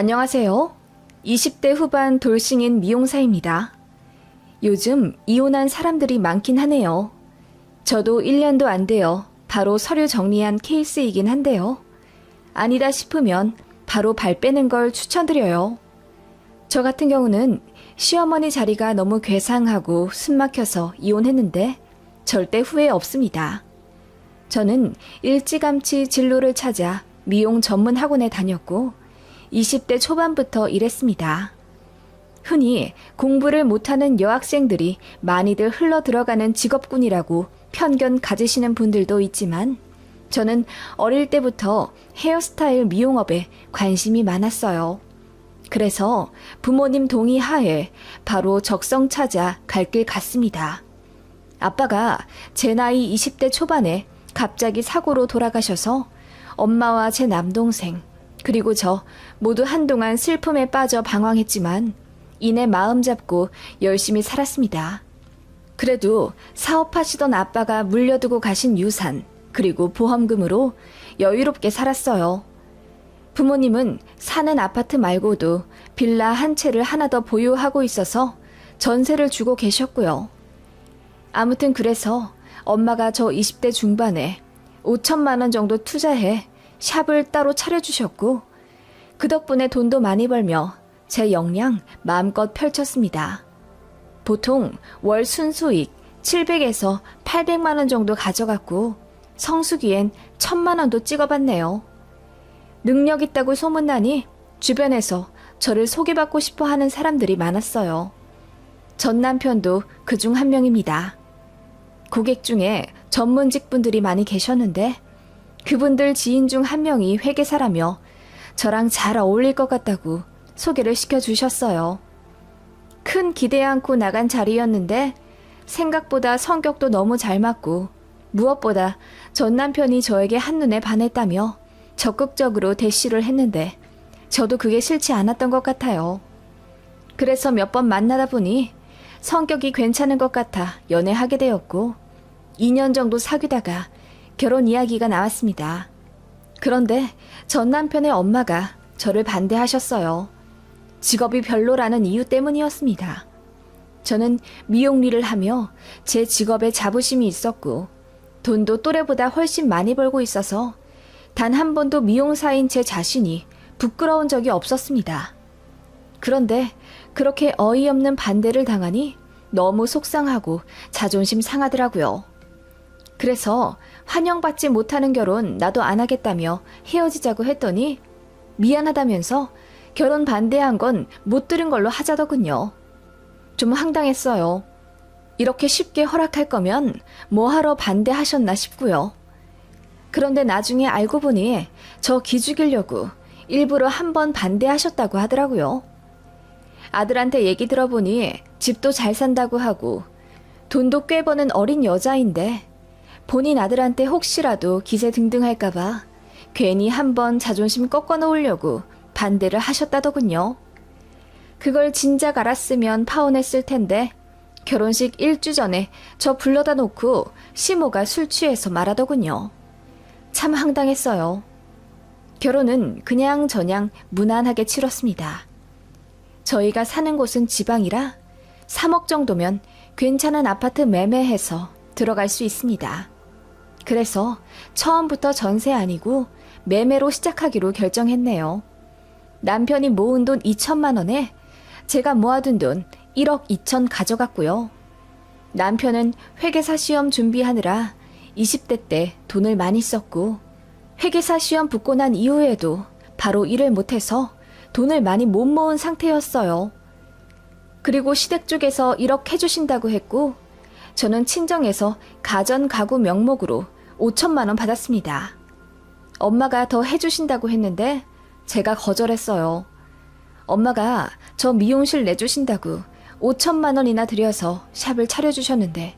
안녕하세요. 20대 후반 돌싱인 미용사입니다. 요즘 이혼한 사람들이 많긴 하네요. 저도 1년도 안 돼요. 바로 서류 정리한 케이스이긴 한데요. 아니다 싶으면 바로 발 빼는 걸 추천드려요. 저 같은 경우는 시어머니 자리가 너무 괴상하고 숨막혀서 이혼했는데 절대 후회 없습니다. 저는 일찌감치 진로를 찾아 미용 전문 학원에 다녔고 20대 초반부터 일했습니다. 흔히 공부를 못하는 여학생들이 많이들 흘러 들어가는 직업군이라고 편견 가지시는 분들도 있지만 저는 어릴 때부터 헤어스타일 미용업에 관심이 많았어요. 그래서 부모님 동의 하에 바로 적성 찾아 갈 길 갔습니다. 아빠가 제 나이 20대 초반에 갑자기 사고로 돌아가셔서 엄마와 제 남동생 그리고 저 모두 한동안 슬픔에 빠져 방황했지만 이내 마음 잡고 열심히 살았습니다. 그래도 사업하시던 아빠가 물려두고 가신 유산 그리고 보험금으로 여유롭게 살았어요. 부모님은 사는 아파트 말고도 빌라 한 채를 하나 더 보유하고 있어서 전세를 주고 계셨고요. 아무튼 그래서 엄마가 저 20대 중반에 5천만 원 정도 투자해 샵을 따로 차려주셨고 그 덕분에 돈도 많이 벌며 제 역량 마음껏 펼쳤습니다. 보통 월 순수익 700에서 800만 원 정도 가져갔고 성수기엔 1000만 원도 찍어봤네요. 능력 있다고 소문나니 주변에서 저를 소개받고 싶어 하는 사람들이 많았어요. 전 남편도 그중 한 명입니다. 고객 중에 전문직 분들이 많이 계셨는데 그분들 지인 중 한 명이 회계사라며 저랑 잘 어울릴 것 같다고 소개를 시켜주셨어요. 큰 기대 않고 나간 자리였는데 생각보다 성격도 너무 잘 맞고 무엇보다 전 남편이 저에게 한눈에 반했다며 적극적으로 대시를 했는데 저도 그게 싫지 않았던 것 같아요. 그래서 몇 번 만나다 보니 성격이 괜찮은 것 같아 연애하게 되었고 2년 정도 사귀다가 결혼 이야기가 나왔습니다. 그런데 전 남편의 엄마가 저를 반대하셨어요. 직업이 별로라는 이유 때문이었습니다. 저는 미용 일을 하며 제 직업에 자부심이 있었고 돈도 또래보다 훨씬 많이 벌고 있어서 단 한 번도 미용사인 제 자신이 부끄러운 적이 없었습니다. 그런데 그렇게 어이없는 반대를 당하니 너무 속상하고 자존심 상하더라고요. 그래서 환영받지 못하는 결혼 나도 안 하겠다며 헤어지자고 했더니 미안하다면서 결혼 반대한 건 못 들은 걸로 하자더군요. 좀 황당했어요. 이렇게 쉽게 허락할 거면 뭐하러 반대하셨나 싶고요. 그런데 나중에 알고 보니 저 기죽이려고 일부러 한번 반대하셨다고 하더라고요. 아들한테 얘기 들어보니 집도 잘 산다고 하고 돈도 꽤 버는 어린 여자인데 본인 아들한테 혹시라도 기세 등등할까봐 괜히 한번 자존심 꺾어놓으려고 반대를 하셨다더군요. 그걸 진작 알았으면 파혼했을 텐데 결혼식 1주 전에 저 불러다 놓고 시모가 술 취해서 말하더군요. 참 황당했어요. 결혼은 그냥저냥 무난하게 치렀습니다. 저희가 사는 곳은 지방이라 3억 정도면 괜찮은 아파트 매매해서 들어갈 수 있습니다. 그래서 처음부터 전세 아니고 매매로 시작하기로 결정했네요. 남편이 모은 돈 2천만 원에 제가 모아둔 돈 1억 2천 가져갔고요. 남편은 회계사 시험 준비하느라 20대 때 돈을 많이 썼고 회계사 시험 붙고 난 이후에도 바로 일을 못해서 돈을 많이 못 모은 상태였어요. 그리고 시댁 쪽에서 1억 해주신다고 했고 저는 친정에서 가전 가구 명목으로 5천만 원 받았습니다. 엄마가 더 해주신다고 했는데 제가 거절했어요. 엄마가 저 미용실 내주신다고 5천만 원이나 들여서 샵을 차려주셨는데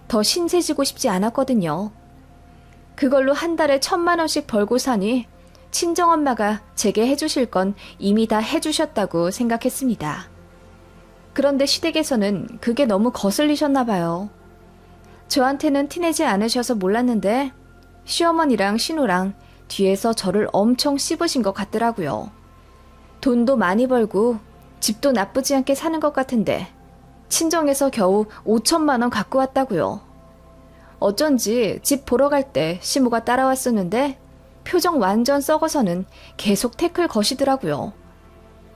더 신세지고 싶지 않았거든요. 그걸로 한 달에 1,000만 원씩 벌고 사니 친정엄마가 제게 해주실 건 이미 다 해주셨다고 생각했습니다. 그런데 시댁에서는 그게 너무 거슬리셨나 봐요. 저한테는 티내지 않으셔서 몰랐는데 시어머니랑 신우랑 뒤에서 저를 엄청 씹으신 것 같더라고요. 돈도 많이 벌고 집도 나쁘지 않게 사는 것 같은데 친정에서 겨우 5천만 원 갖고 왔다고요. 어쩐지 집 보러 갈 때 시모가 따라왔었는데 표정 완전 썩어서는 계속 태클 거시더라고요.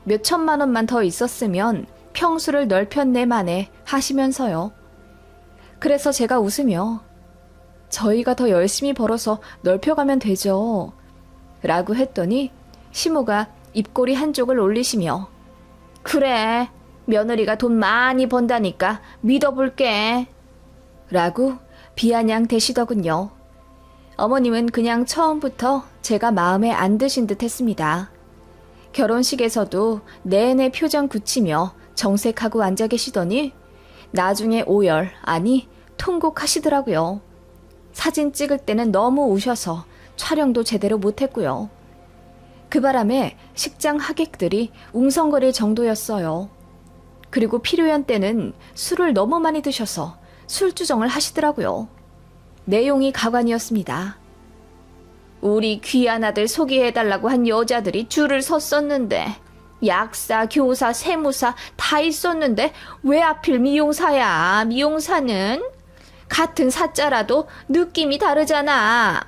몇 천만 원만 더 있었으면 평수를 넓혔네 마네 하시면서요. 그래서 제가 웃으며 저희가 더 열심히 벌어서 넓혀가면 되죠. 라고 했더니 시모가 입꼬리 한쪽을 올리시며 그래, 며느리가 돈 많이 번다니까 믿어볼게. 라고 비아냥 대시더군요. 어머님은 그냥 처음부터 제가 마음에 안 드신 듯 했습니다. 결혼식에서도 내내 표정 굳히며 정색하고 앉아 계시더니 나중에 오열, 아니 통곡하시더라고요. 사진 찍을 때는 너무 우셔서 촬영도 제대로 못했고요. 그 바람에 식장 하객들이 웅성거릴 정도였어요. 그리고 필요한 때는 술을 너무 많이 드셔서 술주정을 하시더라고요. 내용이 가관이었습니다. 우리 귀한 아들 소개해달라고 한 여자들이 줄을 섰었는데 약사, 교사, 세무사 다 있었는데 왜 하필 미용사야? 미용사는 같은 사자라도 느낌이 다르잖아.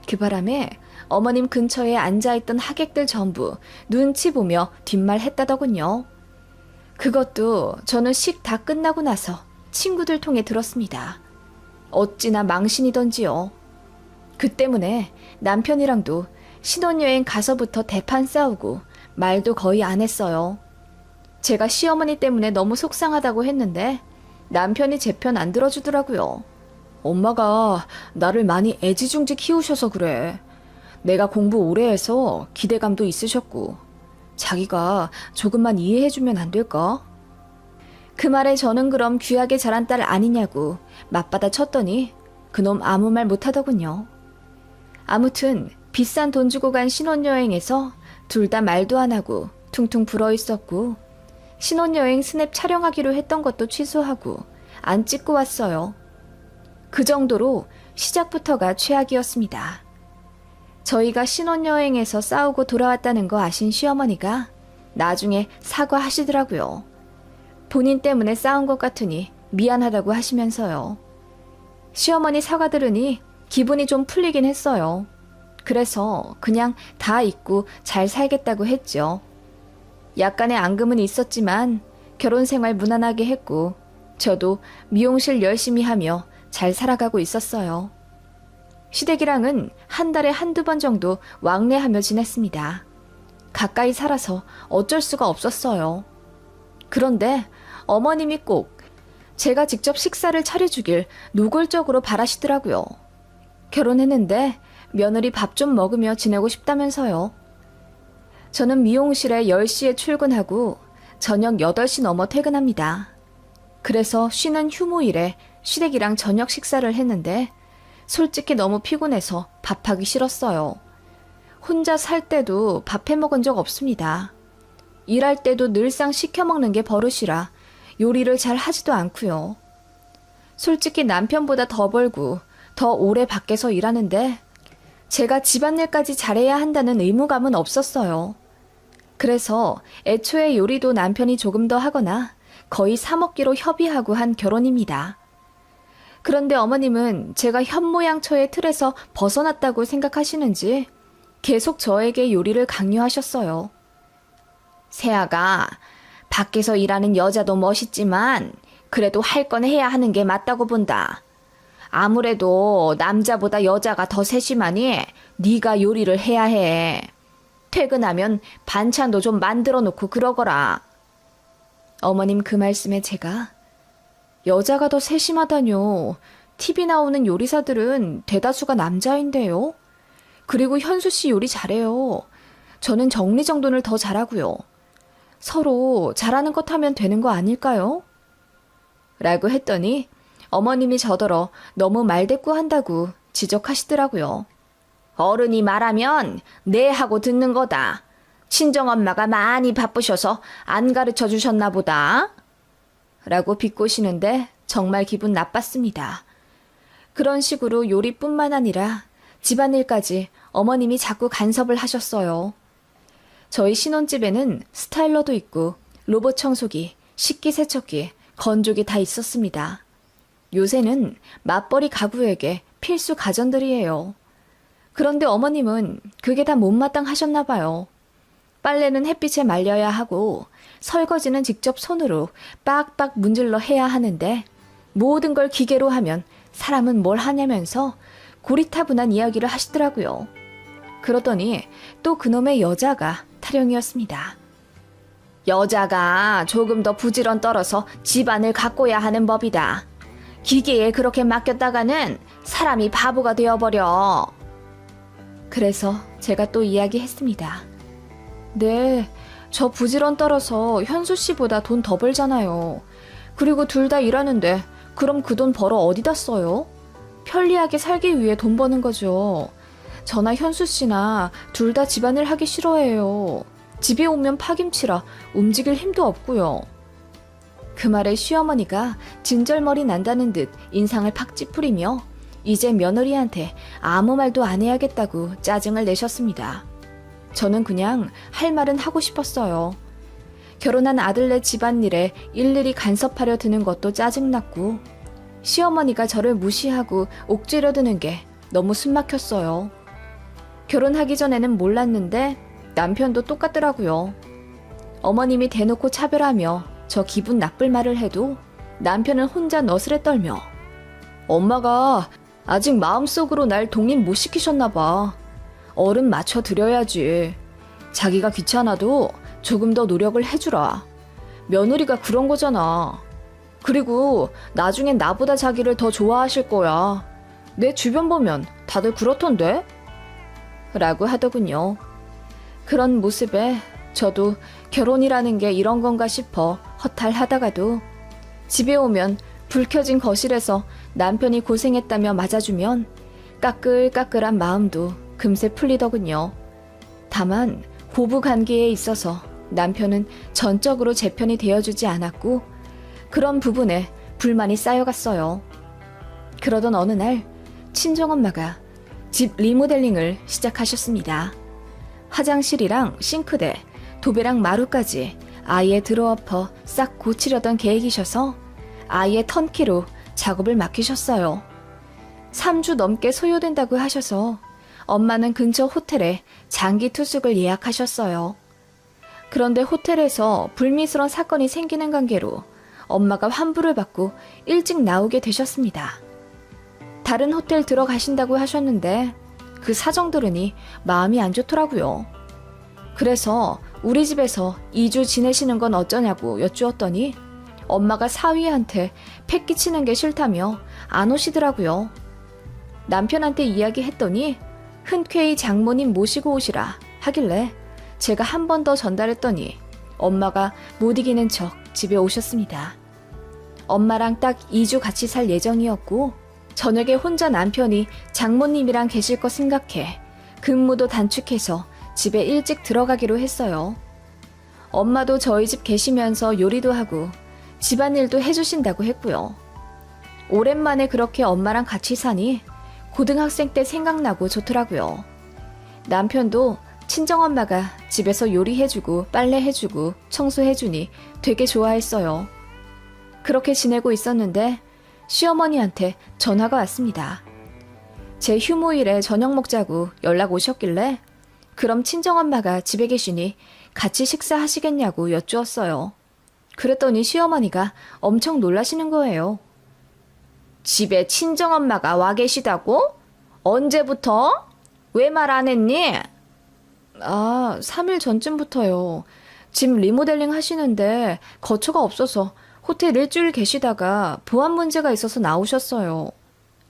그 바람에 어머님 근처에 앉아있던 하객들 전부 눈치 보며 뒷말했다더군요. 그것도 저는 식 다 끝나고 나서 친구들 통해 들었습니다. 어찌나 망신이던지요. 그 때문에 남편이랑도 신혼여행 가서부터 대판 싸우고 말도 거의 안 했어요. 제가 시어머니 때문에 너무 속상하다고 했는데 남편이 제 편 안 들어주더라고요. 엄마가 나를 많이 애지중지 키우셔서 그래. 내가 공부 오래 해서 기대감도 있으셨고 자기가 조금만 이해해주면 안 될까? 그 말에 저는 그럼 귀하게 자란 딸 아니냐고 맞받아 쳤더니 그놈 아무 말 못하더군요. 아무튼 비싼 돈 주고 간 신혼여행에서 둘 다 말도 안 하고 퉁퉁 불어있었고 신혼여행 스냅 촬영하기로 했던 것도 취소하고 안 찍고 왔어요. 그 정도로 시작부터가 최악이었습니다. 저희가 신혼여행에서 싸우고 돌아왔다는 거 아신 시어머니가 나중에 사과하시더라고요. 본인 때문에 싸운 것 같으니 미안하다고 하시면서요. 시어머니 사과 들으니 기분이 좀 풀리긴 했어요. 그래서 그냥 다 잊고 잘 살겠다고 했죠. 약간의 앙금은 있었지만 결혼 생활 무난하게 했고 저도 미용실 열심히 하며 잘 살아가고 있었어요. 시댁이랑은 한 달에 한두 번 정도 왕래하며 지냈습니다. 가까이 살아서 어쩔 수가 없었어요. 그런데 어머님이 꼭 제가 직접 식사를 차려주길 노골적으로 바라시더라고요. 결혼했는데 며느리 밥 좀 먹으며 지내고 싶다면서요. 저는 미용실에 10시에 출근하고 저녁 8시 넘어 퇴근합니다. 그래서 쉬는 휴무일에 시댁이랑 저녁 식사를 했는데 솔직히 너무 피곤해서 밥하기 싫었어요. 혼자 살 때도 밥 해먹은 적 없습니다. 일할 때도 늘상 시켜 먹는 게 버릇이라 요리를 잘 하지도 않고요. 솔직히 남편보다 더 벌고 더 오래 밖에서 일하는데 제가 집안일까지 잘해야 한다는 의무감은 없었어요. 그래서 애초에 요리도 남편이 조금 더 하거나 거의 사 먹기로 협의하고 한 결혼입니다. 그런데 어머님은 제가 현모양처의 틀에서 벗어났다고 생각하시는지 계속 저에게 요리를 강요하셨어요. 세아가 밖에서 일하는 여자도 멋있지만 그래도 할 건 해야 하는 게 맞다고 본다. 아무래도 남자보다 여자가 더 세심하니 네가 요리를 해야 해. 퇴근하면 반찬도 좀 만들어 놓고 그러거라. 어머님 그 말씀에 제가 여자가 더 세심하다뇨. TV 나오는 요리사들은 대다수가 남자인데요. 그리고 현수 씨 요리 잘해요. 저는 정리정돈을 더 잘하고요. 서로 잘하는 것 하면 되는 거 아닐까요? 라고 했더니 어머님이 저더러 너무 말대꾸한다고 지적하시더라고요. 어른이 말하면 네 하고 듣는 거다. 친정엄마가 많이 바쁘셔서 안 가르쳐 주셨나 보다. 라고 비꼬시는데 정말 기분 나빴습니다. 그런 식으로 요리뿐만 아니라 집안일까지 어머님이 자꾸 간섭을 하셨어요. 저희 신혼집에는 스타일러도 있고 로봇 청소기, 식기세척기, 건조기 다 있었습니다. 요새는 맞벌이 가구에게 필수 가전들이에요. 그런데 어머님은 그게 다 못마땅하셨나 봐요. 빨래는 햇빛에 말려야 하고 설거지는 직접 손으로 빡빡 문질러 해야 하는데 모든 걸 기계로 하면 사람은 뭘 하냐면서 고리타분한 이야기를 하시더라고요. 그러더니 또 그놈의 여자가 타령이었습니다. 여자가 조금 더 부지런 떨어서 집안을 가꿔야 하는 법이다. 기계에 그렇게 맡겼다가는 사람이 바보가 되어버려. 그래서 제가 또 이야기했습니다. 네, 저 부지런 떨어서 현수 씨보다 돈 더 벌잖아요. 그리고 둘 다 일하는데 그럼 그 돈 벌어 어디다 써요? 편리하게 살기 위해 돈 버는 거죠. 저나 현수 씨나 둘 다 집안일 하기 싫어해요. 집에 오면 파김치라 움직일 힘도 없고요. 그 말에 시어머니가 진절머리 난다는 듯 인상을 팍 찌푸리며 이제 며느리한테 아무 말도 안 해야겠다고 짜증을 내셨습니다. 저는 그냥 할 말은 하고 싶었어요. 결혼한 아들네 집안일에 일일이 간섭하려 드는 것도 짜증났고 시어머니가 저를 무시하고 옥죄려 드는 게 너무 숨막혔어요. 결혼하기 전에는 몰랐는데 남편도 똑같더라고요. 어머님이 대놓고 차별하며 저 기분 나쁠 말을 해도 남편은 혼자 너스레 떨며 엄마가 아직 마음속으로 날 독립 못 시키셨나 봐. 어른 맞춰드려야지. 자기가 귀찮아도 조금 더 노력을 해주라. 며느리가 그런 거잖아. 그리고 나중엔 나보다 자기를 더 좋아하실 거야. 내 주변 보면 다들 그렇던데? 라고 하더군요. 그런 모습에 저도 결혼이라는 게 이런 건가 싶어 허탈하다가도 집에 오면 불 켜진 거실에서 남편이 고생했다며 맞아주면 까끌까끌한 마음도 금세 풀리더군요. 다만 고부관계에 있어서 남편은 전적으로 제 편이 되어주지 않았고 그런 부분에 불만이 쌓여갔어요. 그러던 어느 날 친정엄마가 집 리모델링을 시작하셨습니다. 화장실이랑 싱크대, 도배랑 마루까지 아예 들어엎어 싹 고치려던 계획이셔서 아예 턴키로 작업을 맡기셨어요. 3주 넘게 소요된다고 하셔서 엄마는 근처 호텔에 장기 투숙을 예약하셨어요. 그런데 호텔에서 불미스러운 사건이 생기는 관계로 엄마가 환불을 받고 일찍 나오게 되셨습니다. 다른 호텔 들어가신다고 하셨는데 그 사정 들으니 마음이 안 좋더라고요. 그래서 우리 집에서 2주 지내시는 건 어쩌냐고 여쭈었더니 엄마가 사위한테 패 끼치는 게 싫다며 안 오시더라고요. 남편한테 이야기했더니 흔쾌히 장모님 모시고 오시라 하길래 제가 한 번 더 전달했더니 엄마가 못 이기는 척 집에 오셨습니다. 엄마랑 딱 2주 같이 살 예정이었고 저녁에 혼자 남편이 장모님이랑 계실 거 생각해 근무도 단축해서 집에 일찍 들어가기로 했어요. 엄마도 저희 집 계시면서 요리도 하고 집안일도 해주신다고 했고요. 오랜만에 그렇게 엄마랑 같이 사니 고등학생 때 생각나고 좋더라고요. 남편도 친정엄마가 집에서 요리해주고 빨래해주고 청소해주니 되게 좋아했어요. 그렇게 지내고 있었는데 시어머니한테 전화가 왔습니다. 제 휴무일에 저녁 먹자고 연락 오셨길래 그럼 친정엄마가 집에 계시니 같이 식사하시겠냐고 여쭈었어요. 그랬더니 시어머니가 엄청 놀라시는 거예요. 집에 친정엄마가 와 계시다고? 언제부터? 왜 말 안 했니? 3일 전쯤부터요. 집 리모델링 하시는데 거처가 없어서 호텔 일주일 계시다가 보안 문제가 있어서 나오셨어요.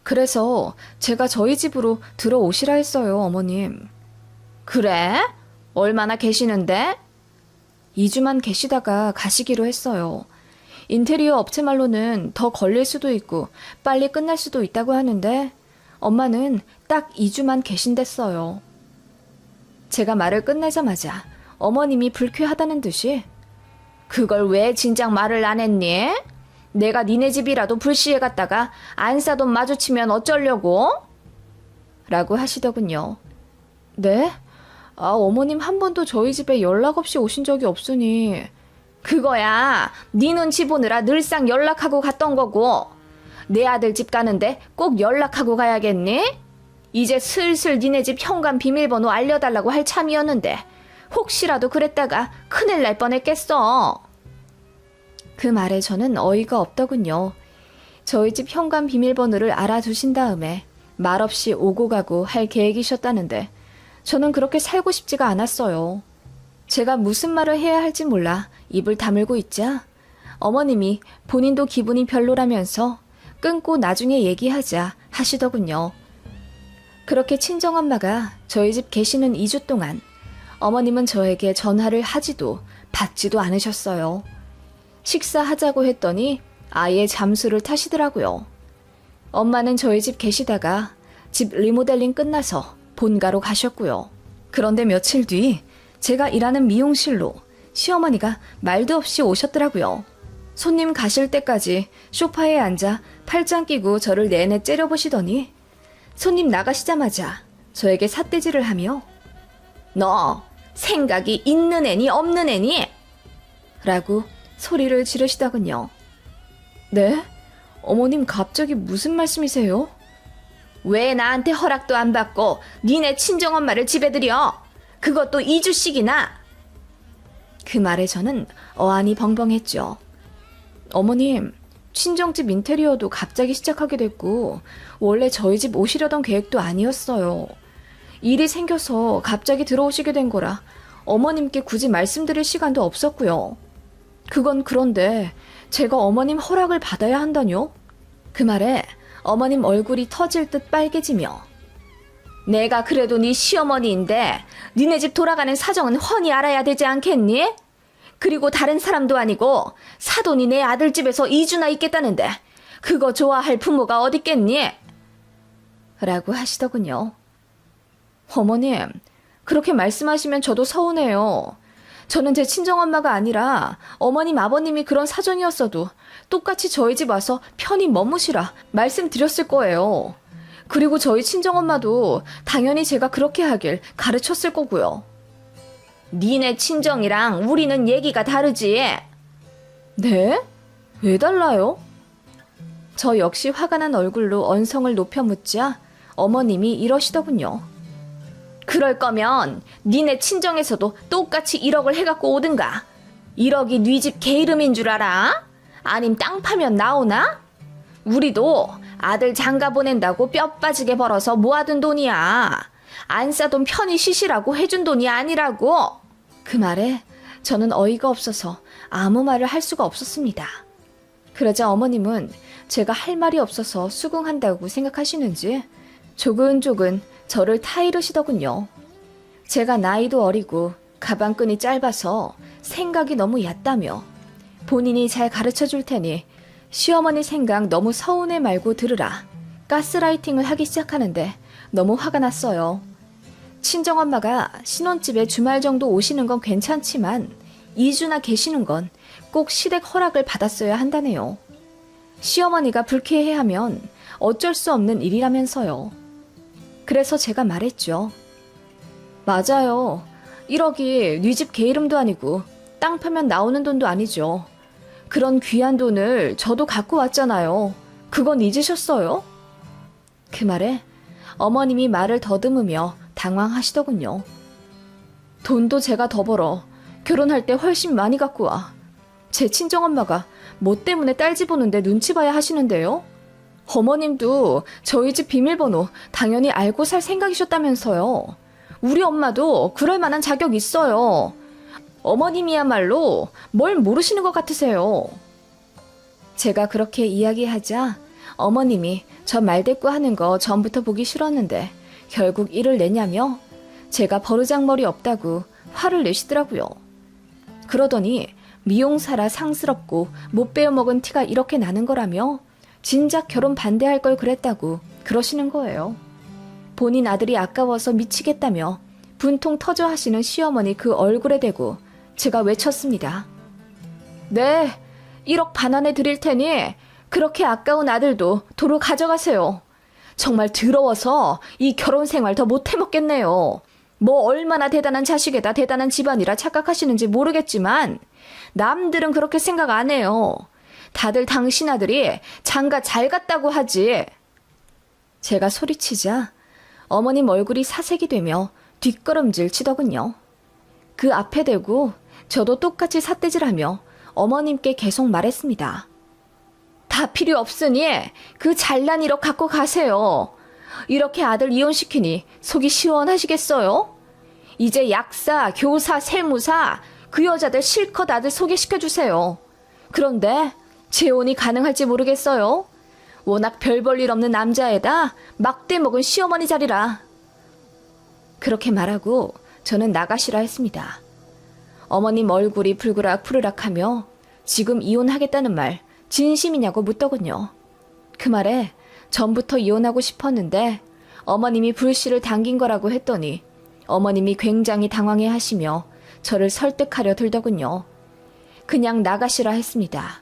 그래서 제가 저희 집으로 들어오시라 했어요, 어머님. 그래? 얼마나 계시는데? 2주만 계시다가 가시기로 했어요. 인테리어 업체 말로는 더 걸릴 수도 있고 빨리 끝날 수도 있다고 하는데 엄마는 딱 2주만 계신댔어요. 제가 말을 끝내자마자 어머님이 불쾌하다는 듯이 그걸 왜 진작 말을 안 했니? 내가 니네 집이라도 불시에 갔다가 안사돈 마주치면 어쩌려고? 라고 하시더군요. 네? 어머님 한 번도 저희 집에 연락 없이 오신 적이 없으니. 그거야, 네 눈치 보느라 늘상 연락하고 갔던 거고. 내 아들 집 가는데 꼭 연락하고 가야겠니? 이제 슬슬 니네 집 현관 비밀번호 알려달라고 할 참이었는데 혹시라도 그랬다가 큰일 날 뻔했겠어. 그 말에 저는 어이가 없더군요. 저희 집 현관 비밀번호를 알아두신 다음에 말없이 오고 가고 할 계획이셨다는데 저는 그렇게 살고 싶지가 않았어요. 제가 무슨 말을 해야 할지 몰라 입을 다물고 있자 어머님이 본인도 기분이 별로라면서 끊고 나중에 얘기하자 하시더군요. 그렇게 친정엄마가 저희 집 계시는 2주 동안 어머님은 저에게 전화를 하지도 받지도 않으셨어요. 식사하자고 했더니 아예 잠수를 타시더라고요. 엄마는 저희 집 계시다가 집 리모델링 끝나서 본가로 가셨고요. 그런데 며칠 뒤 제가 일하는 미용실로 시어머니가 말도 없이 오셨더라고요. 손님 가실 때까지 소파에 앉아 팔짱 끼고 저를 내내 째려보시더니 손님 나가시자마자 저에게 삿대질을 하며 너 생각이 있는 애니 없는 애니? 라고 소리를 지르시더군요. 네? 어머님 갑자기 무슨 말씀이세요? 왜 나한테 허락도 안 받고 니네 친정엄마를 집에 들여? 그것도 2주씩이나? 그 말에 저는 어안이 벙벙했죠. 어머님, 친정집 인테리어도 갑자기 시작하게 됐고 원래 저희 집 오시려던 계획도 아니었어요. 일이 생겨서 갑자기 들어오시게 된 거라 어머님께 굳이 말씀드릴 시간도 없었고요. 그건 그런데 제가 어머님 허락을 받아야 한다뇨? 그 말에 어머님 얼굴이 터질 듯 빨개지며 내가 그래도 네 시어머니인데 니네 집 돌아가는 사정은 훤히 알아야 되지 않겠니? 그리고 다른 사람도 아니고 사돈이 내 아들 집에서 2주나 있겠다는데 그거 좋아할 부모가 어딨겠니? 라고 하시더군요. 어머님, 그렇게 말씀하시면 저도 서운해요. 저는 제 친정엄마가 아니라 어머님 아버님이 그런 사정이었어도 똑같이 저희 집 와서 편히 머무시라 말씀드렸을 거예요. 그리고 저희 친정엄마도 당연히 제가 그렇게 하길 가르쳤을 거고요. 니네 친정이랑 우리는 얘기가 다르지? 네? 왜 달라요? 저 역시 화가 난 얼굴로 언성을 높여 묻자 어머님이 이러시더군요. 그럴 거면 니네 친정에서도 똑같이 1억을 해갖고 오든가. 1억이 네 집 개 이름인 줄 알아? 아님 땅 파면 나오나? 우리도 아들 장가 보낸다고 뼈 빠지게 벌어서 모아둔 돈이야. 안 싸돈 편히 쉬시라고 해준 돈이 아니라고. 그 말에 저는 어이가 없어서 아무 말을 할 수가 없었습니다. 그러자 어머님은 제가 할 말이 없어서 수긍한다고 생각하시는지 조근조근 저를 타이르시더군요. 제가 나이도 어리고 가방끈이 짧아서 생각이 너무 얕다며 본인이 잘 가르쳐 줄 테니 시어머니 생각 너무 서운해 말고 들으라. 가스라이팅을 하기 시작하는데 너무 화가 났어요. 친정엄마가 신혼집에 주말 정도 오시는 건 괜찮지만 2주나 계시는 건 꼭 시댁 허락을 받았어야 한다네요. 시어머니가 불쾌해하면 어쩔 수 없는 일이라면서요. 그래서 제가 말했죠. 맞아요. 1억이 네 집 개 이름도 아니고 땅 파면 나오는 돈도 아니죠. 그런 귀한 돈을 저도 갖고 왔잖아요. 그건 잊으셨어요? 그 말에 어머님이 말을 더듬으며 당황하시더군요. 돈도 제가 더 벌어 결혼할 때 훨씬 많이 갖고 와. 제 친정엄마가 뭐 때문에 딸 집 오는데 눈치 봐야 하시는데요? 어머님도 저희 집 비밀번호 당연히 알고 살 생각이셨다면서요. 우리 엄마도 그럴 만한 자격 있어요. 어머님이야말로 뭘 모르시는 것 같으세요. 제가 그렇게 이야기하자 어머님이 저 말대꾸 하는 거 전부터 보기 싫었는데 결국 일을 내냐며 제가 버르장머리 없다고 화를 내시더라고요. 그러더니 미용사라 상스럽고 못 배워먹은 티가 이렇게 나는 거라며 진작 결혼 반대할 걸 그랬다고 그러시는 거예요. 본인 아들이 아까워서 미치겠다며 분통 터져 하시는 시어머니 그 얼굴에 대고 제가 외쳤습니다. 네, 1억 반 안에 드릴 테니 그렇게 아까운 아들도 도로 가져가세요. 정말 더러워서 이 결혼 생활 더 못 해먹겠네요. 뭐 얼마나 대단한 자식에다 대단한 집안이라 착각하시는지 모르겠지만 남들은 그렇게 생각 안 해요. 다들 당신 아들이 장가 잘 갔다고 하지. 제가 소리치자 어머님 얼굴이 사색이 되며 뒷걸음질 치더군요. 그 앞에 대고 저도 똑같이 삿대질하며 어머님께 계속 말했습니다. 다 필요 없으니 그 잘난 1억 갖고 가세요. 이렇게 아들 이혼시키니 속이 시원하시겠어요? 이제 약사, 교사, 세무사 그 여자들 실컷 아들 소개시켜주세요. 그런데 재혼이 가능할지 모르겠어요. 워낙 별 볼 일 없는 남자에다 막대 먹은 시어머니 자리라. 그렇게 말하고 저는 나가시라 했습니다. 어머님 얼굴이 푸르락푸르락하며 지금 이혼하겠다는 말 진심이냐고 묻더군요. 그 말에 전부터 이혼하고 싶었는데 어머님이 불씨를 당긴 거라고 했더니 어머님이 굉장히 당황해 하시며 저를 설득하려 들더군요. 그냥 나가시라 했습니다.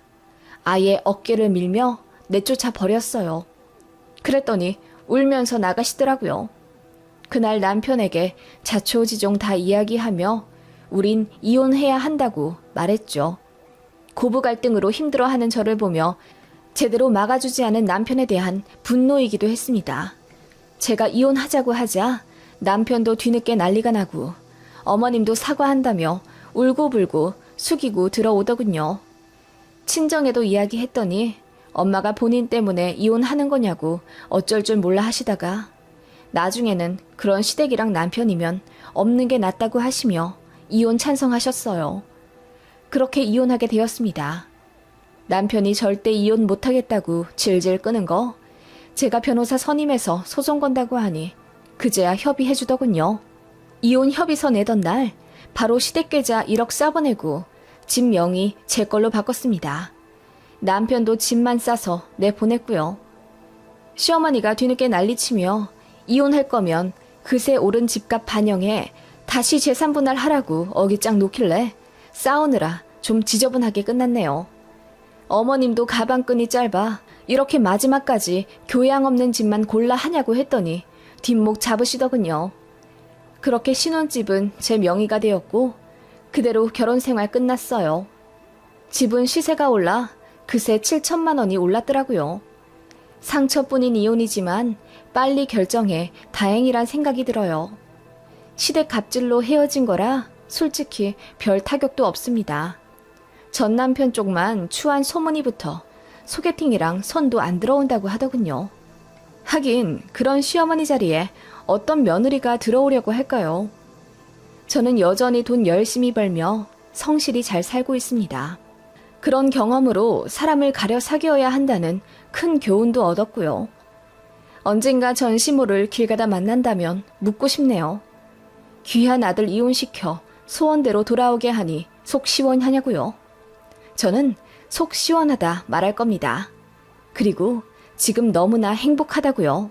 아예 어깨를 밀며 내쫓아 버렸어요. 그랬더니 울면서 나가시더라고요. 그날 남편에게 자초지종 다 이야기하며 우린 이혼해야 한다고 말했죠. 고부 갈등으로 힘들어하는 저를 보며 제대로 막아주지 않은 남편에 대한 분노이기도 했습니다. 제가 이혼하자고 하자 남편도 뒤늦게 난리가 나고 어머님도 사과한다며 울고불고 숙이고 들어오더군요. 친정에도 이야기했더니 엄마가 본인 때문에 이혼하는 거냐고 어쩔 줄 몰라 하시다가 나중에는 그런 시댁이랑 남편이면 없는 게 낫다고 하시며 이혼 찬성하셨어요. 그렇게 이혼하게 되었습니다. 남편이 절대 이혼 못하겠다고 질질 끄는 거 제가 변호사 선임해서 소송 건다고 하니 그제야 협의해주더군요. 이혼 협의서 내던 날 바로 시댁계좌 1억 싸보내고 집 명의 제 걸로 바꿨습니다. 남편도 집만 싸서 내보냈고요. 시어머니가 뒤늦게 난리치며 이혼할 거면 그새 오른 집값 반영해 다시 재산분할 하라고 어깃장 놓길래 싸우느라 좀 지저분하게 끝났네요. 어머님도 가방끈이 짧아 이렇게 마지막까지 교양 없는 집만 골라 하냐고 했더니 뒷목 잡으시더군요. 그렇게 신혼집은 제 명의가 되었고 그대로 결혼생활 끝났어요. 집은 시세가 올라 그새 7천만 원이 올랐더라고요. 상처뿐인 이혼이지만 빨리 결정해 다행이란 생각이 들어요. 시댁 갑질로 헤어진 거라 솔직히 별 타격도 없습니다. 전 남편 쪽만 추한 소문이 붙어 소개팅이랑 손도 안 들어온다고 하더군요. 하긴 그런 시어머니 자리에 어떤 며느리가 들어오려고 할까요? 저는 여전히 돈 열심히 벌며 성실히 잘 살고 있습니다. 그런 경험으로 사람을 가려 사귀어야 한다는 큰 교훈도 얻었고요. 언젠가 전시모를 길 가다 만난다면 묻고 싶네요. 귀한 아들 이혼시켜 소원대로 돌아오게 하니 속 시원하냐고요. 저는 속 시원하다 말할 겁니다. 그리고 지금 너무나 행복하다고요.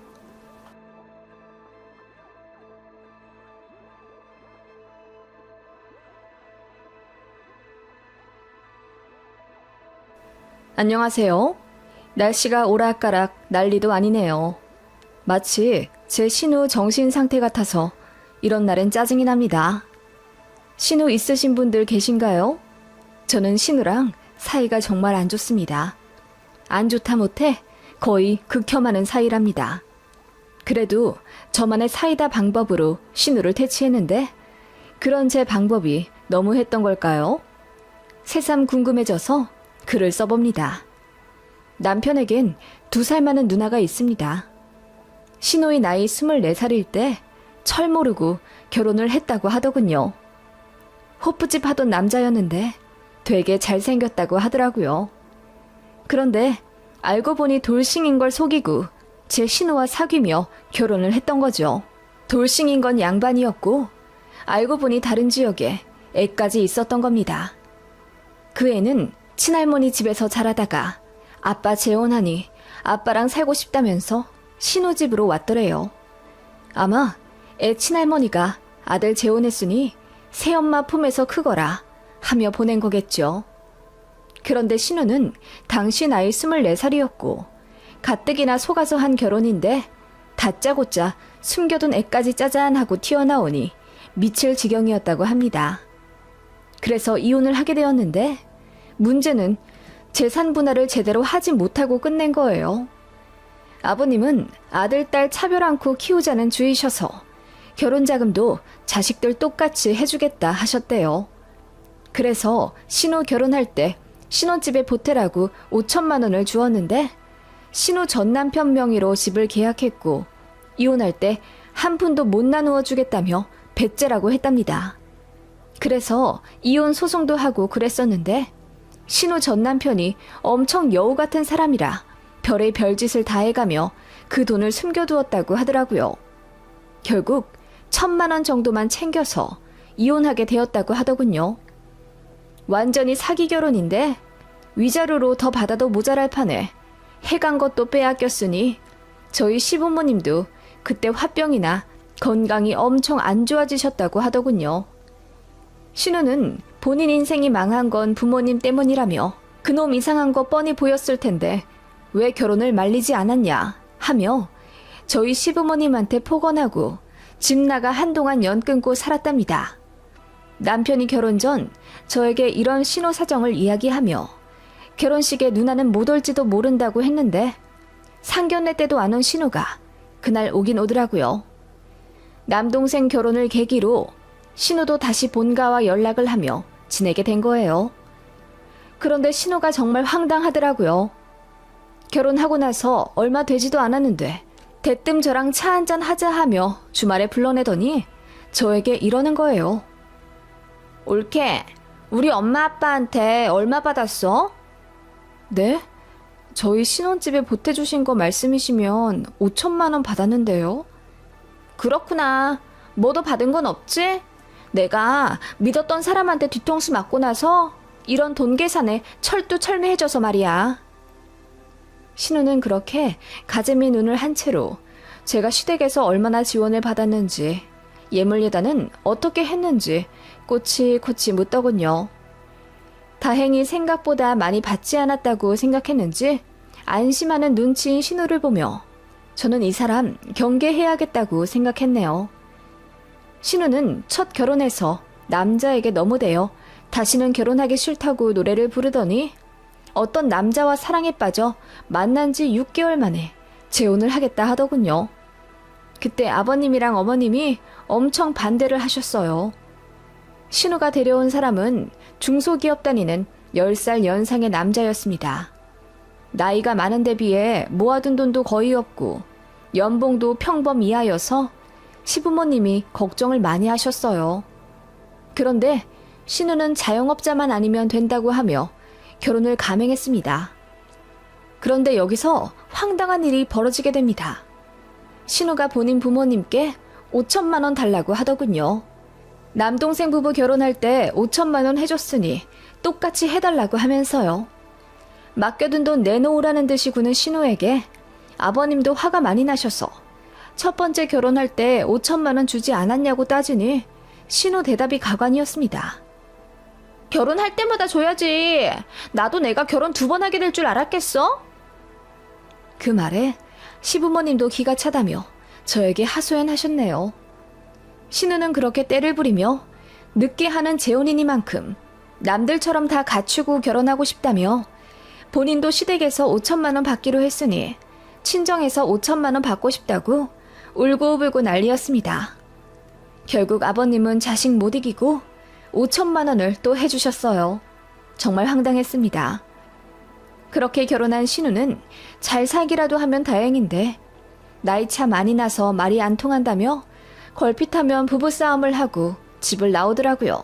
안녕하세요. 날씨가 오락가락 난리도 아니네요. 마치 제 신우 정신 상태 같아서 이런 날엔 짜증이 납니다. 신우 있으신 분들 계신가요? 저는 신우랑 사이가 정말 안 좋습니다. 안 좋다 못해 거의 극혐하는 사이랍니다. 그래도 저만의 사이다 방법으로 신우를 퇴치했는데 그런 제 방법이 너무했던 걸까요? 새삼 궁금해져서 글을 써봅니다. 남편에겐 2살 많은 누나가 있습니다. 신우의 나이 24살일 때 철 모르고 결혼을 했다고 하더군요. 호프집 하던 남자였는데 되게 잘생겼다고 하더라고요. 그런데 알고 보니 돌싱인 걸 속이고 제 신우와 사귀며 결혼을 했던 거죠. 돌싱인 건 양반이었고 알고 보니 다른 지역에 애까지 있었던 겁니다. 그 애는 친할머니 집에서 자라다가 아빠 재혼하니 아빠랑 살고 싶다면서 신우 집으로 왔더래요. 아마 애 친할머니가 아들 재혼했으니 새엄마 품에서 크거라 하며 보낸 거겠죠. 그런데 신우는 당시 나이 24살이었고 가뜩이나 속아서 한 결혼인데 다짜고짜 숨겨둔 애까지 짜잔하고 튀어나오니 미칠 지경이었다고 합니다. 그래서 이혼을 하게 되었는데 문제는 재산 분할을 제대로 하지 못하고 끝낸 거예요. 아버님은 아들, 딸 차별 않고 키우자는 주의셔서 결혼 자금도 자식들 똑같이 해주겠다 하셨대요. 그래서 신우 결혼할 때 신혼집에 보태라고 5천만 원을 주었는데 신우 전 남편 명의로 집을 계약했고 이혼할 때 한 푼도 못 나누어 주겠다며 배째라고 했답니다. 그래서 이혼 소송도 하고 그랬었는데 신우 전 남편이 엄청 여우 같은 사람이라 별의 별짓을 다 해가며 그 돈을 숨겨두었다고 하더라고요. 결국 1,000만 원 정도만 챙겨서 이혼하게 되었다고 하더군요. 완전히 사기 결혼인데 위자료로 더 받아도 모자랄 판에 해간 것도 빼앗겼으니 저희 시부모님도 그때 화병이나 건강이 엄청 안 좋아지셨다고 하더군요. 신우는 본인 인생이 망한 건 부모님 때문이라며 그놈 이상한 거 뻔히 보였을 텐데 왜 결혼을 말리지 않았냐 하며 저희 시부모님한테 폭언하고 집 나가 한동안 연 끊고 살았답니다. 남편이 결혼 전 저에게 이런 신호 사정을 이야기하며 결혼식에 누나는 못 올지도 모른다고 했는데 상견례 때도 안 온 신우가 그날 오긴 오더라고요. 남동생 결혼을 계기로 신우도 다시 본가와 연락을 하며 지내게 된 거예요. 그런데 신우가 정말 황당하더라고요. 결혼하고 나서 얼마 되지도 않았는데 대뜸 저랑 차 한잔 하자 하며 주말에 불러내더니 저에게 이러는 거예요. 올케, 우리 엄마 아빠한테 얼마 받았어? 네? 저희 신혼집에 보태주신 거 말씀이시면 5천만 원 받았는데요. 그렇구나. 뭐도 받은 건 없지? 내가 믿었던 사람한테 뒤통수 맞고 나서 이런 돈 계산에 철두철미해져서 말이야. 신우는 그렇게 가재미 눈을 한 채로 제가 시댁에서 얼마나 지원을 받았는지 예물 예단은 어떻게 했는지 꼬치꼬치 묻더군요. 다행히 생각보다 많이 받지 않았다고 생각했는지 안심하는 눈치인 신우를 보며 저는 이 사람 경계해야겠다고 생각했네요. 신우는 첫 결혼해서 남자에게 너무 대여 다시는 결혼하기 싫다고 노래를 부르더니 어떤 남자와 사랑에 빠져 만난 지 6개월 만에 재혼을 하겠다 하더군요. 그때 아버님이랑 어머님이 엄청 반대를 하셨어요. 신우가 데려온 사람은 중소기업 다니는 10살 연상의 남자였습니다. 나이가 많은 데 비해 모아둔 돈도 거의 없고 연봉도 평범 이하여서 시부모님이 걱정을 많이 하셨어요. 그런데 신우는 자영업자만 아니면 된다고 하며 결혼을 감행했습니다. 그런데 여기서 황당한 일이 벌어지게 됩니다. 신우가 본인 부모님께 5천만 원 달라고 하더군요. 남동생 부부 결혼할 때 5천만 원 해줬으니 똑같이 해달라고 하면서요. 맡겨둔 돈 내놓으라는 듯이 구는 신우에게 아버님도 화가 많이 나셔서 첫 번째 결혼할 때 5천만 원 주지 않았냐고 따지니 신우 대답이 가관이었습니다. 결혼할 때마다 줘야지. 나도 내가 결혼 2번 하게 될 줄 알았겠어? 그 말에 시부모님도 기가 차다며 저에게 하소연하셨네요. 신우는 그렇게 때를 부리며 늦게 하는 재혼이니만큼 남들처럼 다 갖추고 결혼하고 싶다며 본인도 시댁에서 5천만 원 받기로 했으니 친정에서 5천만 원 받고 싶다고 울고불고 난리였습니다. 결국 아버님은 자식 못 이기고 5천만 원을 또 해주셨어요. 정말 황당했습니다. 그렇게 결혼한 신우는 잘 살기라도 하면 다행인데 나이 차 많이 나서 말이 안 통한다며 걸핏하면 부부싸움을 하고 집을 나오더라고요.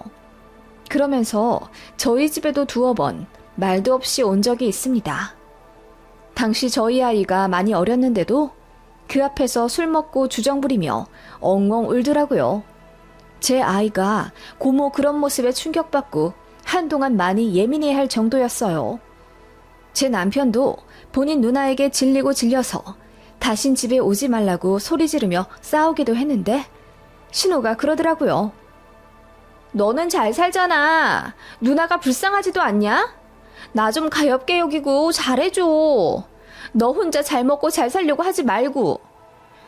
그러면서 저희 집에도 2번 말도 없이 온 적이 있습니다. 당시 저희 아이가 많이 어렸는데도 그 앞에서 술 먹고 주정 부리며 엉엉 울더라고요. 제 아이가 고모 그런 모습에 충격받고 한동안 많이 예민해할 정도였어요. 제 남편도 본인 누나에게 질리고 질려서 다신 집에 오지 말라고 소리 지르며 싸우기도 했는데 신우가 그러더라고요. 너는 잘 살잖아. 누나가 불쌍하지도 않냐? 나 좀 가엾게 여기고 잘해줘. 너 혼자 잘 먹고 잘 살려고 하지 말고.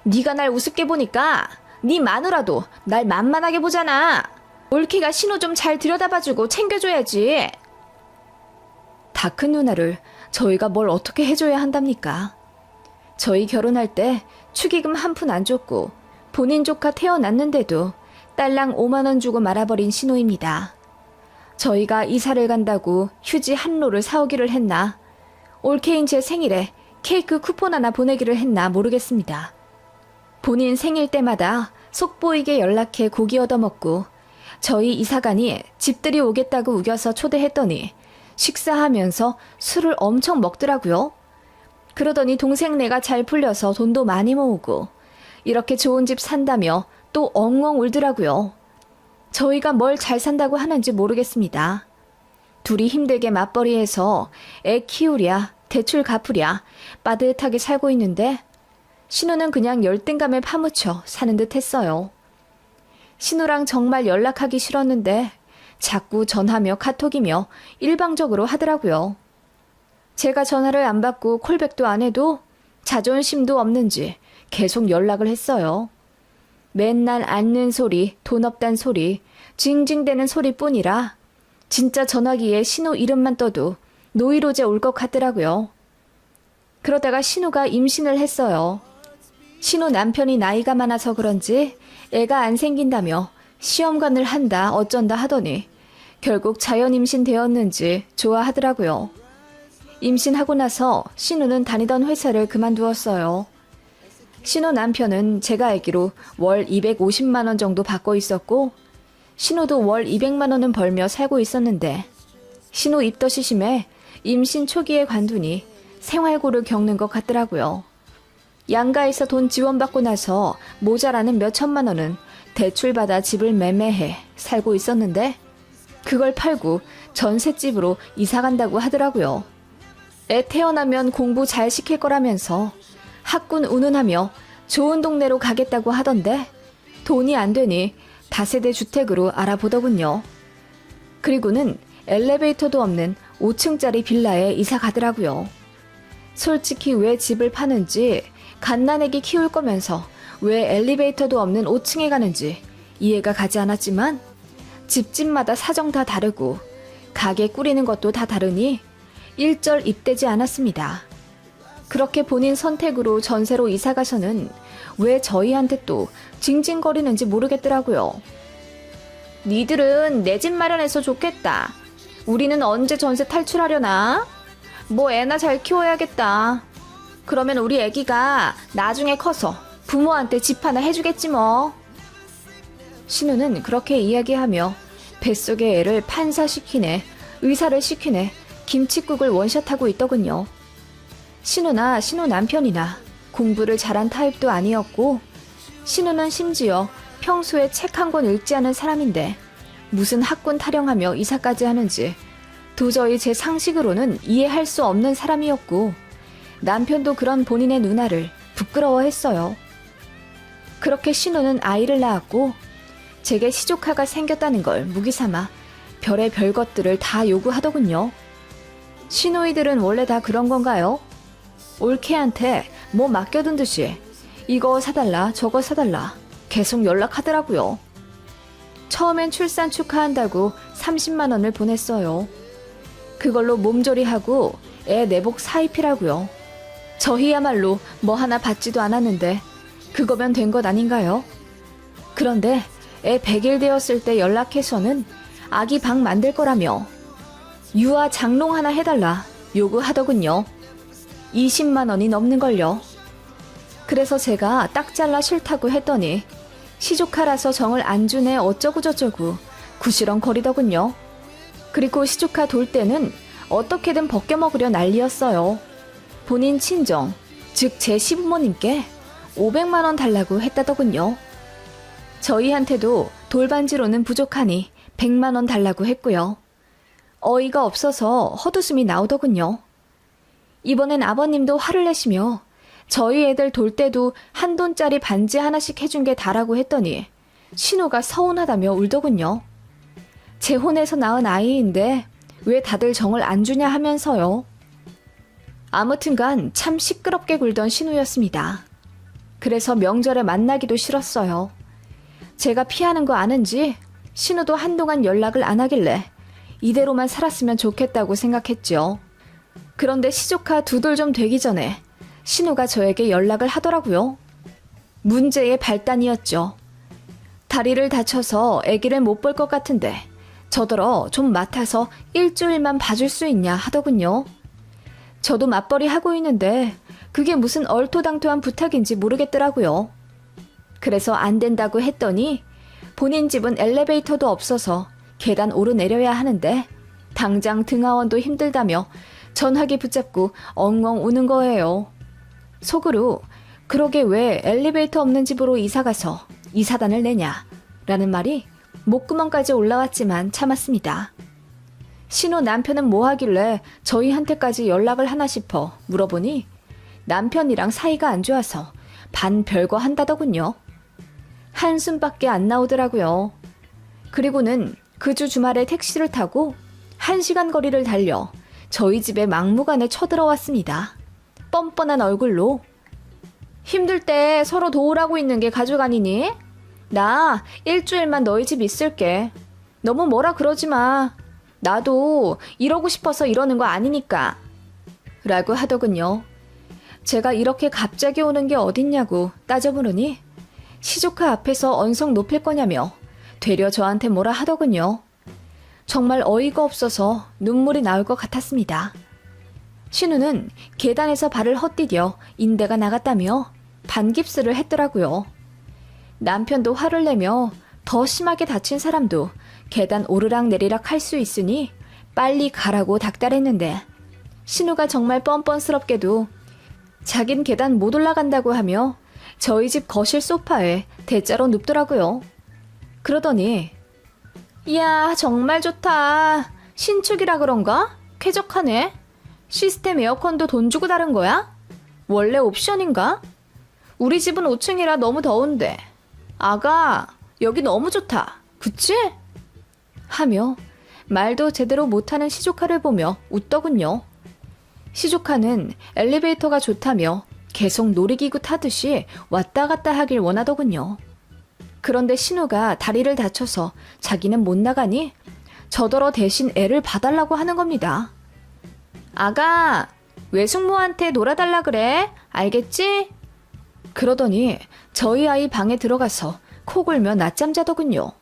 네가 날 우습게 보니까 네 마누라도 날 만만하게 보잖아. 올케가 신우 좀 잘 들여다봐주고 챙겨줘야지. 다 큰 누나를 저희가 뭘 어떻게 해줘야 한답니까? 저희 결혼할 때 축의금 한 푼 안 줬고 본인 조카 태어났는데도 딸랑 5만 원 주고 말아버린 신우입니다. 저희가 이사를 간다고 휴지 한 롤을 사오기를 했나, 올케인 제 생일에 케이크 쿠폰 하나 보내기를 했나 모르겠습니다. 본인 생일 때마다 속보이게 연락해 고기 얻어먹고 저희 이사간이 집들이 오겠다고 우겨서 초대했더니 식사하면서 술을 엄청 먹더라고요. 그러더니 동생네가 잘 풀려서 돈도 많이 모으고 이렇게 좋은 집 산다며 또 엉엉 울더라고요. 저희가 뭘 잘 산다고 하는지 모르겠습니다. 둘이 힘들게 맞벌이해서 애 키우랴 대출 갚으랴 빠듯하게 살고 있는데 신우는 그냥 열등감에 파묻혀 사는 듯 했어요. 신우랑 정말 연락하기 싫었는데 자꾸 전화며 카톡이며 일방적으로 하더라고요. 제가 전화를 안 받고 콜백도 안 해도 자존심도 없는지 계속 연락을 했어요. 맨날 앉는 소리, 돈 없단 소리, 징징대는 소리뿐이라 진짜 전화기에 신우 이름만 떠도 노이로제 올 것 같더라고요. 그러다가 신우가 임신을 했어요. 신우 남편이 나이가 많아서 그런지 애가 안 생긴다며 시험관을 한다 어쩐다 하더니 결국 자연 임신되었는지 좋아하더라고요. 임신하고 나서 신우는 다니던 회사를 그만두었어요. 신우 남편은 제가 알기로 월 250만 원 정도 받고 있었고 신우도 월 200만 원은 벌며 살고 있었는데 신우 입덧이 심해 임신 초기에 관두니 생활고를 겪는 것 같더라고요. 양가에서 돈 지원받고 나서 모자라는 몇 천만 원은 대출받아 집을 매매해 살고 있었는데 그걸 팔고 전셋집으로 이사간다고 하더라고요. 애 태어나면 공부 잘 시킬 거라면서 학군 운운하며 좋은 동네로 가겠다고 하던데 돈이 안 되니 다세대 주택으로 알아보더군요. 그리고는 엘리베이터도 없는 5층짜리 빌라에 이사 가더라고요. 솔직히 왜 집을 파는지 갓난아기 키울 거면서 왜 엘리베이터도 없는 5층에 가는지 이해가 가지 않았지만 집집마다 사정 다 다르고 가게 꾸리는 것도 다 다르니 일절 입대지 않았습니다. 그렇게 본인 선택으로 전세로 이사 가서는 왜 저희한테 또 징징거리는지 모르겠더라고요. 니들은 내 집 마련해서 좋겠다. 우리는 언제 전세 탈출하려나? 뭐 애나 잘 키워야겠다. 그러면 우리 애기가 나중에 커서 부모한테 집 하나 해주겠지 뭐. 신우는 그렇게 이야기하며 뱃속의 애를 판사시키네, 의사를 시키네, 김칫국을 원샷하고 있더군요. 신우나 신우 남편이나 공부를 잘한 타입도 아니었고 신우는 심지어 평소에 책 한 권 읽지 않은 사람인데 무슨 학군 타령하며 이사까지 하는지 도저히 제 상식으로는 이해할 수 없는 사람이었고 남편도 그런 본인의 누나를 부끄러워했어요. 그렇게 신우는 아이를 낳았고 제게 시조카가 생겼다는 걸 무기삼아 별의 별 것들을 다 요구하더군요. 신우이들은 원래 다 그런 건가요? 올케한테 뭐 맡겨둔 듯이 이거 사달라 저거 사달라 계속 연락하더라고요. 처음엔 출산 축하한다고 30만 원을 보냈어요. 그걸로 몸조리하고 애 내복 사입히라고요. 저희야말로 뭐 하나 받지도 않았는데 그거면 된 것 아닌가요? 그런데 애 100일 되었을 때 연락해서는 아기 방 만들 거라며 유아 장롱 하나 해달라 요구하더군요. 20만 원이 넘는걸요. 그래서 제가 딱 잘라 싫다고 했더니 시조카라서 정을 안 주네 어쩌고저쩌고 구시렁거리더군요. 그리고 시조카 돌 때는 어떻게든 벗겨먹으려 난리였어요. 본인 친정, 즉 제 시부모님께 500만 원 달라고 했다더군요. 저희한테도 돌반지로는 부족하니 100만 원 달라고 했고요. 어이가 없어서 헛웃음이 나오더군요. 이번엔 아버님도 화를 내시며 저희 애들 돌 때도 한 돈짜리 반지 하나씩 해준 게 다라고 했더니 신우가 서운하다며 울더군요. 제 혼에서 낳은 아이인데 왜 다들 정을 안 주냐 하면서요. 아무튼간 참 시끄럽게 굴던 신우였습니다. 그래서 명절에 만나기도 싫었어요. 제가 피하는 거 아는지 신우도 한동안 연락을 안 하길래 이대로만 살았으면 좋겠다고 생각했죠. 그런데 시조카 2돌 좀 되기 전에 신우가 저에게 연락을 하더라고요. 문제의 발단이었죠. 다리를 다쳐서 아기를 못 볼 것 같은데 저더러 좀 맡아서 일주일만 봐줄 수 있냐 하더군요. 저도 맞벌이 하고 있는데 그게 무슨 얼토당토한 부탁인지 모르겠더라고요. 그래서 안 된다고 했더니 본인 집은 엘리베이터도 없어서 계단 오르내려야 하는데 당장 등하원도 힘들다며 전화기 붙잡고 엉엉 우는 거예요. 속으로 그러게 왜 엘리베이터 없는 집으로 이사가서 이사단을 내냐 라는 말이 목구멍까지 올라왔지만 참았습니다. 신우 남편은 뭐 하길래 저희한테까지 연락을 하나 싶어 물어보니 남편이랑 사이가 안 좋아서 반 별거 한다더군요. 한숨밖에 안 나오더라고요. 그리고는 그 주 주말에 택시를 타고 1시간 거리를 달려 저희 집에 막무가내 쳐들어왔습니다. 뻔뻔한 얼굴로 힘들 때 서로 도우라고 있는 게 가족 아니니? 나 일주일만 너희 집 있을게. 너무 뭐라 그러지 마. 나도 이러고 싶어서 이러는 거 아니니까. 라고 하더군요. 제가 이렇게 갑자기 오는 게 어딨냐고 따져보느니 시조카 앞에서 언성 높일 거냐며 되려 저한테 뭐라 하더군요. 정말 어이가 없어서 눈물이 나올 것 같았습니다. 신우는 계단에서 발을 헛디뎌 인대가 나갔다며 반깁스를 했더라고요. 남편도 화를 내며 더 심하게 다친 사람도 계단 오르락내리락 할 수 있으니 빨리 가라고 닥달했는데 신우가 정말 뻔뻔스럽게도 자긴 계단 못 올라간다고 하며 저희 집 거실 소파에 대자로 눕더라고요. 그러더니 이야 정말 좋다. 신축이라 그런가? 쾌적하네. 시스템 에어컨도 돈 주고 다른 거야? 원래 옵션인가? 우리 집은 5층이라 너무 더운데. 아가 여기 너무 좋다. 그치? 하며 말도 제대로 못하는 시조카를 보며 웃더군요. 시조카는 엘리베이터가 좋다며 계속 놀이기구 타듯이 왔다 갔다 하길 원하더군요. 그런데 신우가 다리를 다쳐서 자기는 못 나가니 저더러 대신 애를 봐달라고 하는 겁니다. 아가, 외숙모한테 놀아달라 그래. 알겠지? 그러더니 저희 아이 방에 들어가서 코 골며 낮잠 자더군요.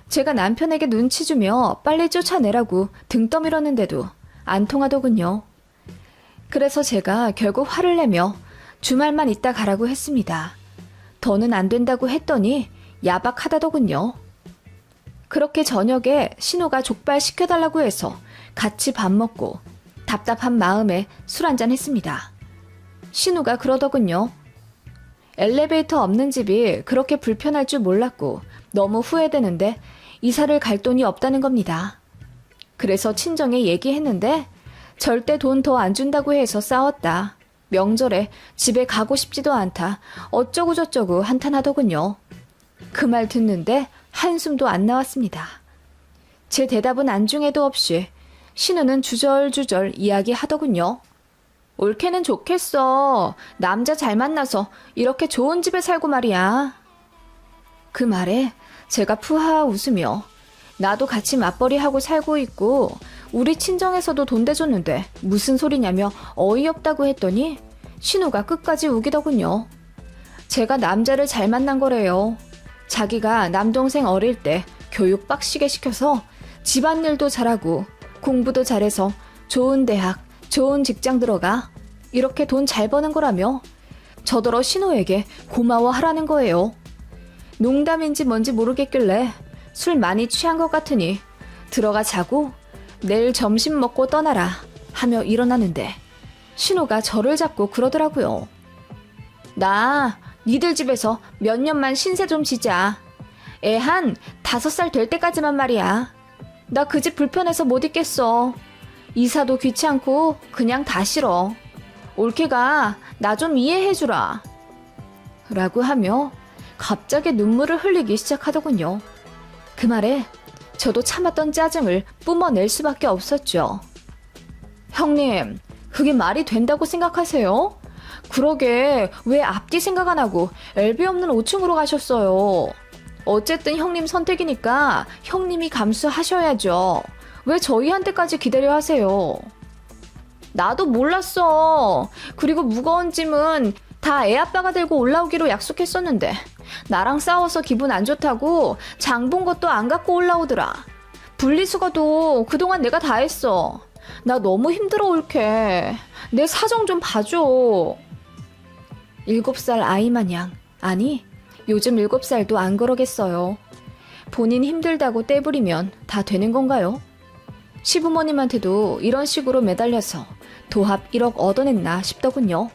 제가 남편에게 눈치 주며 빨리 쫓아내라고 등 떠밀었는데도 안 통하더군요. 그래서 제가 결국 화를 내며 주말만 있다 가라고 했습니다. 더는 안 된다고 했더니 야박하다더군요. 그렇게 저녁에 신우가 족발 시켜달라고 해서 같이 밥 먹고 답답한 마음에 술 한잔 했습니다. 신우가 그러더군요. 엘리베이터 없는 집이 그렇게 불편할 줄 몰랐고 너무 후회되는데 이사를 갈 돈이 없다는 겁니다. 그래서 친정에 얘기했는데 절대 돈 더 안 준다고 해서 싸웠다. 명절에 집에 가고 싶지도 않다. 어쩌고 저쩌고 한탄하더군요. 그 말 듣는데 한숨도 안 나왔습니다. 제 대답은 안중에도 없이 신우는 주절주절 이야기하더군요. 옳게는 좋겠어. 남자 잘 만나서 이렇게 좋은 집에 살고 말이야. 그 말에 제가 푸하 웃으며 나도 같이 맞벌이하고 살고 있고 우리 친정에서도 돈 대줬는데 무슨 소리냐며 어이없다고 했더니 신우가 끝까지 우기더군요. 제가 남자를 잘 만난 거래요. 자기가 남동생 어릴 때 교육 빡시게 시켜서 집안일도 잘하고 공부도 잘해서 좋은 대학, 좋은 직장 들어가 이렇게 돈 잘 버는 거라며 저더러 신우에게 고마워하라는 거예요. 농담인지 뭔지 모르겠길래 술 많이 취한 것 같으니 들어가 자고 내일 점심 먹고 떠나라 하며 일어나는데 신우가 저를 잡고 그러더라고요. 나 니들 집에서 몇 년만 신세 좀 지자. 애 한 5살 될 때까지만 말이야. 나 그 집 불편해서 못 있겠어. 이사도 귀찮고 그냥 다 싫어. 올케가 나 좀 이해해주라. 라고 하며 갑자기 눈물을 흘리기 시작하더군요. 그 말에 저도 참았던 짜증을 뿜어낼 수밖에 없었죠. 형님, 그게 말이 된다고 생각하세요? 그러게 왜 앞뒤 생각 안 하고 엘베 없는 5층으로 가셨어요? 어쨌든 형님 선택이니까 형님이 감수하셔야죠. 왜 저희한테까지 기다려 하세요? 나도 몰랐어. 그리고 무거운 짐은 다 애아빠가 들고 올라오기로 약속했었는데 나랑 싸워서 기분 안 좋다고 장 본 것도 안 갖고 올라오더라. 분리수거도 그동안 내가 다 했어. 나 너무 힘들어 올케. 내 사정 좀 봐줘. 7살 아이 마냥, 아니 요즘 7살도 안 그러겠어요. 본인 힘들다고 떼부리면 다 되는 건가요? 시부모님한테도 이런 식으로 매달려서 도합 1억 얻어냈나 싶더군요.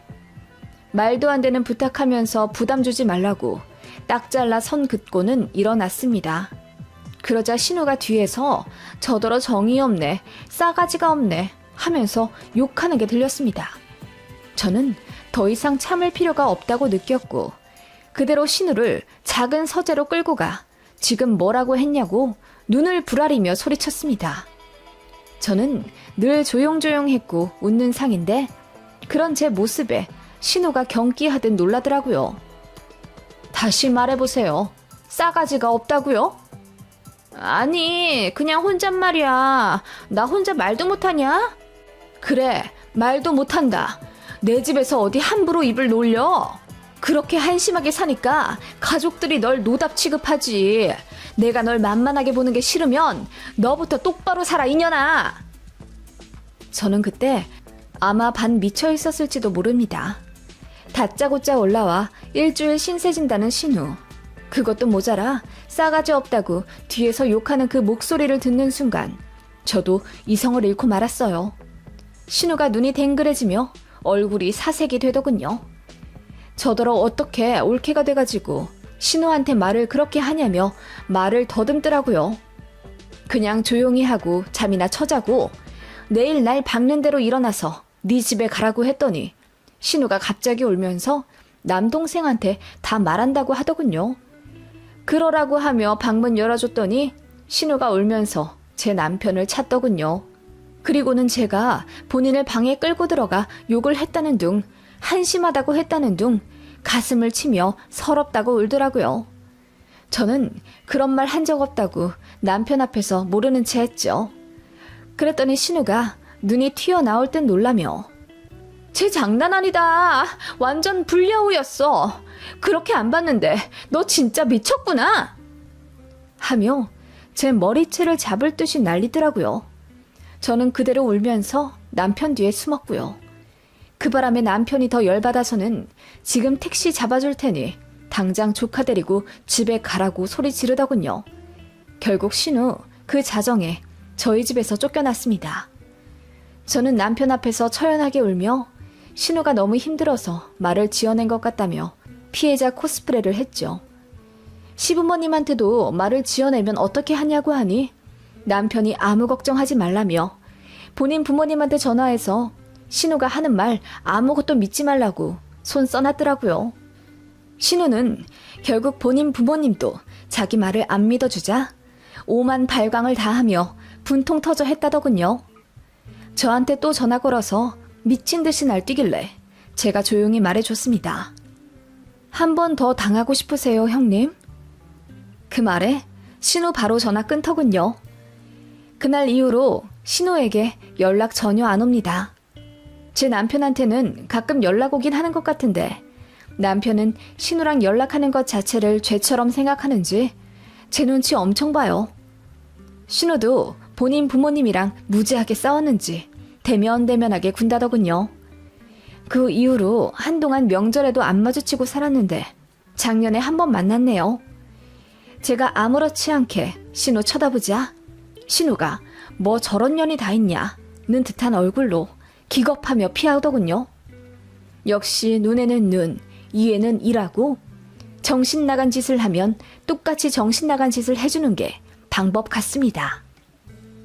말도 안 되는 부탁하면서 부담 주지 말라고 딱 잘라 선 긋고는 일어났습니다. 그러자 신우가 뒤에서 저더러 정이 없네, 싸가지가 없네 하면서 욕하는 게 들렸습니다. 저는 더 이상 참을 필요가 없다고 느꼈고 그대로 신우를 작은 서재로 끌고 가 지금 뭐라고 했냐고 눈을 부라리며 소리쳤습니다. 저는 늘 조용조용했고 웃는 상인데 그런 제 모습에 신우가 경기하듯 놀라더라고요. 다시 말해보세요. 싸가지가 없다고요? 아니, 그냥 혼잣말이야. 나 혼자 말도 못하냐? 그래, 말도 못한다. 내 집에서 어디 함부로 입을 놀려? 그렇게 한심하게 사니까 가족들이 널 노답 취급하지. 내가 널 만만하게 보는 게 싫으면 너부터 똑바로 살아, 이년아. 저는 그때 아마 반 미쳐 있었을지도 모릅니다. 다짜고짜 올라와 일주일 신세 진다는 신우. 그것도 모자라 싸가지 없다고 뒤에서 욕하는 그 목소리를 듣는 순간 저도 이성을 잃고 말았어요. 신우가 눈이 댕그레지며 얼굴이 사색이 되더군요. 저더러 어떻게 올케가 돼가지고 신우한테 말을 그렇게 하냐며 말을 더듬더라고요. 그냥 조용히 하고 잠이나 쳐자고 내일 날 박는 대로 일어나서 네 집에 가라고 했더니 신우가 갑자기 울면서 남동생한테 다 말한다고 하더군요. 그러라고 하며 방문 열어줬더니 신우가 울면서 제 남편을 찾더군요. 그리고는 제가 본인을 방에 끌고 들어가 욕을 했다는 둥, 한심하다고 했다는 둥, 가슴을 치며 서럽다고 울더라고요. 저는 그런 말 한 적 없다고 남편 앞에서 모르는 채 했죠. 그랬더니 신우가 눈이 튀어나올 듯 놀라며 쟤 장난 아니다. 완전 불려우였어. 그렇게 안 봤는데 너 진짜 미쳤구나. 하며 제 머리채를 잡을 듯이 난리더라고요. 저는 그대로 울면서 남편 뒤에 숨었고요. 그 바람에 남편이 더 열받아서는 지금 택시 잡아줄 테니 당장 조카 데리고 집에 가라고 소리 지르더군요. 결국 신우 그 자정에 저희 집에서 쫓겨났습니다. 저는 남편 앞에서 처연하게 울며 신우가 너무 힘들어서 말을 지어낸 것 같다며 피해자 코스프레를 했죠. 시부모님한테도 말을 지어내면 어떻게 하냐고 하니 남편이 아무 걱정하지 말라며 본인 부모님한테 전화해서 신우가 하는 말 아무것도 믿지 말라고 손 써놨더라고요. 신우는 결국 본인 부모님도 자기 말을 안 믿어주자 오만 발광을 다하며 분통 터져 했다더군요. 저한테 또 전화 걸어서 미친 듯이 날뛰길래 제가 조용히 말해줬습니다. 한 번 더 당하고 싶으세요, 형님? 그 말에 신우 바로 전화 끊더군요. 그날 이후로 신우에게 연락 전혀 안 옵니다. 제 남편한테는 가끔 연락 오긴 하는 것 같은데 남편은 신우랑 연락하는 것 자체를 죄처럼 생각하는지 제 눈치 엄청 봐요. 신우도 본인 부모님이랑 무지하게 싸웠는지 대면대면하게 군다더군요. 그 이후로 한동안 명절에도 안 마주치고 살았는데 작년에 한 번 만났네요. 제가 아무렇지 않게 신우 쳐다보자 신우가 뭐 저런 년이 다 있냐는 듯한 얼굴로 기겁하며 피하더군요. 역시 눈에는 눈, 이에는 이라고 정신 나간 짓을 하면 똑같이 정신 나간 짓을 해주는 게 방법 같습니다.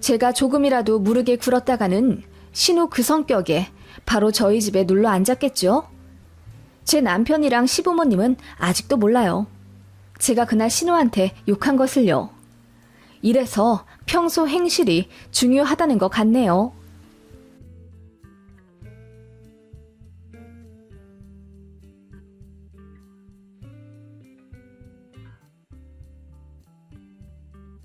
제가 조금이라도 무르게 굴었다가는 신우 그 성격에 바로 저희 집에 눌러 앉았겠죠? 제 남편이랑 시부모님은 아직도 몰라요. 제가 그날 신우한테 욕한 것을요. 이래서 평소 행실이 중요하다는 것 같네요.